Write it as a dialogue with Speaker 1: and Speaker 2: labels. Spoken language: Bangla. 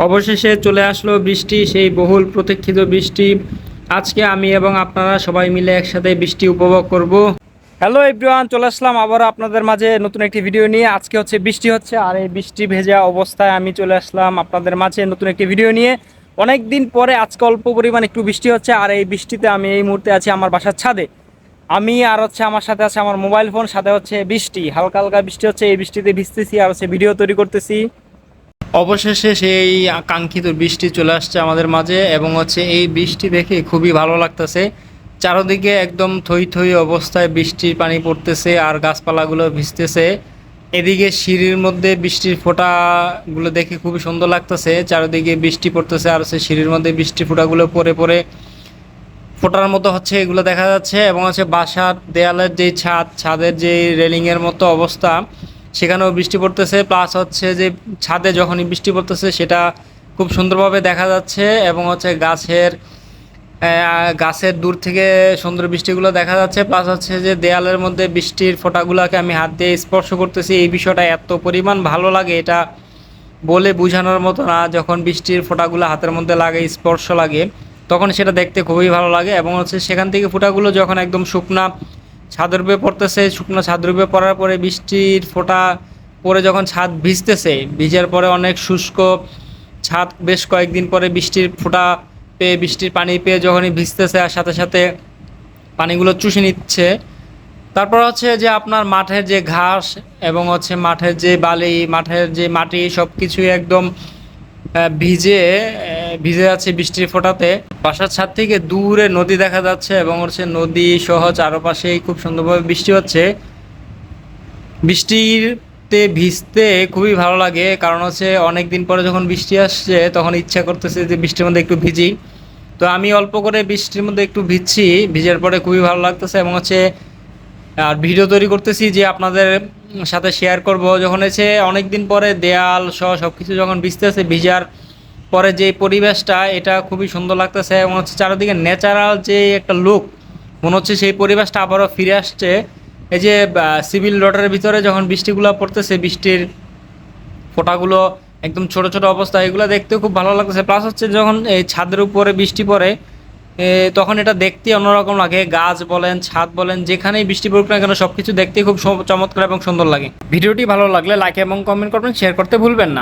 Speaker 1: অবশেষে চলে আসলো বৃষ্টি, সেই বহুল প্রতীক্ষিত বৃষ্টি। আজকে আমি এবং আপনারা সবাই মিলে একসাথে বৃষ্টি উপভোগ করব। হ্যালো এভরিওয়ান, চলে আসলাম আবার আপনাদের মাঝে নতুন একটি ভিডিও নিয়ে। আজকে বৃষ্টি হচ্ছে, আর এই বৃষ্টি ভেজা অবস্থায় আমি চলে আসলাম আপনাদের মাঝে নতুন একটি ভিডিও নিয়ে। অনেক দিন পরে আজকে অল্প পরিমাণ একটু বৃষ্টি হচ্ছে, আর এই বৃষ্টিতে আমি এই মুহূর্তে আছি আমার বাসার ছাদে। আমি আর আমার সাথে আছে আমার মোবাইল ফোন, সাথে বৃষ্টি, হালকা হালকা বৃষ্টি হচ্ছে। এই বৃষ্টিতে ভিজতেছি আর ভিডিও তৈরি করতেছি। অবশেষে সেই কাঙ্ক্ষিত বৃষ্টি চলে আসছে আমাদের মাঝে, এবং এই বৃষ্টি দেখে খুবই ভালো লাগতেছে। চারদিকে একদম থই থই অবস্থায় বৃষ্টির পানি পড়তেছে আর গাছপালাগুলো ভিজতেছে। এদিকে সিঁড়ির মধ্যে বৃষ্টির ফোঁটাগুলো দেখে খুবই সুন্দর লাগতেছে। চারদিকে বৃষ্টি পড়তেছে আর সিঁড়ির মধ্যে বৃষ্টির ফোঁটাগুলো পরে পরে ফোঁটার মতো এগুলো দেখা যাচ্ছে। এবং বাসার দেয়ালের যেই ছাদের যে রেলিংয়ের মতো অবস্থা, সেখানেও বৃষ্টি পড়তেছে। প্লাস যে ছাদে যখনই বৃষ্টি পড়তেছে সেটা খুব সুন্দরভাবে দেখা যাচ্ছে। এবং গাছের দূর থেকে সুন্দর বৃষ্টিগুলো দেখা যাচ্ছে। প্লাস যে দেয়ালের মধ্যে বৃষ্টির ফোঁটাগুলোকে আমি হাত দিয়ে স্পর্শ করতেছি। এই বিষয়টা এত পরিমাণ ভালো লাগে, এটা বলে বোঝানোর মতো না। যখন বৃষ্টির ফোঁটাগুলো হাতের মধ্যে লাগে, স্পর্শ লাগে, তখন সেটা দেখতে খুবই ভালো লাগে। এবং সেখান থেকে ফোঁটাগুলো যখন একদম শুকনা ছাদের উপরে পড়তেছে, শুকনো ছাদের উপরে পড়ার পরে বৃষ্টির ফোঁটা পরে যখন ছাদ ভিজতেছে, ভিজার পরে অনেক শুষ্ক ছাদ বেশ কয়েকদিন পরে বৃষ্টির ফোঁটা পেয়ে, বৃষ্টির পানি পেয়ে যখনই ভিজতেছে আর সাথে সাথে পানিগুলো চুষে নিচ্ছে, তারপর যে আপনার মাঠের যে ঘাস এবং মাঠের যে বালি, মাঠের যে মাটি, সব কিছুই একদম ভিজে ভিজে আছে বৃষ্টির ফোঁটাতে। বাসার ছাদ থেকে দূরে নদী দেখা যাচ্ছে, এবং নদী সহ চারপাশেই খুব সুন্দরভাবে বৃষ্টি হচ্ছে। বৃষ্টিতে ভিজতে খুবই ভালো লাগে, কারণ অনেক দিন পরে যখন বৃষ্টি আসছে তখন ইচ্ছা করতেছে যে বৃষ্টির মধ্যে একটু ভিজি। তো আমি অল্প করে বৃষ্টির মধ্যে একটু ভিজছি, ভিজার পরে খুবই ভালো লাগতেছে। এবং আর ভিডিও তৈরি করতেছি যে আপনাদের সাথে শেয়ার করব। যখন অনেক দিন পরে দেয়াল সহ সব কিছু যখন ভিজতেছে, ভিজার পরে যে পরিবেশটা, এটা খুবই সুন্দর লাগতেছে। এবং চারিদিকে ন্যাচারাল যে একটা লুক, মনে হচ্ছে সেই পরিবেশটা আবারও ফিরে আসছে। এই যে সিভিল রোডের ভিতরে যখন বৃষ্টিগুলো পড়তেছে, বৃষ্টির ফোঁটাগুলো একদম ছোট ছোট অবস্থা, এগুলো দেখতেও খুব ভালো লাগতেছে। প্লাস যখন এই ছাদের উপরে বৃষ্টি পড়ে, তখন এটা দেখতে অন্যরকম লাগে। গাছ বলেন, ছাদ বলেন, যেখানেই বৃষ্টি পড়ুক না কেন, সব কিছু দেখতে খুব চমৎকার এবং সুন্দর লাগে। ভিডিওটি ভালো লাগলে লাইক এবং কমেন্ট করবেন, শেয়ার করতে ভুলবেন না।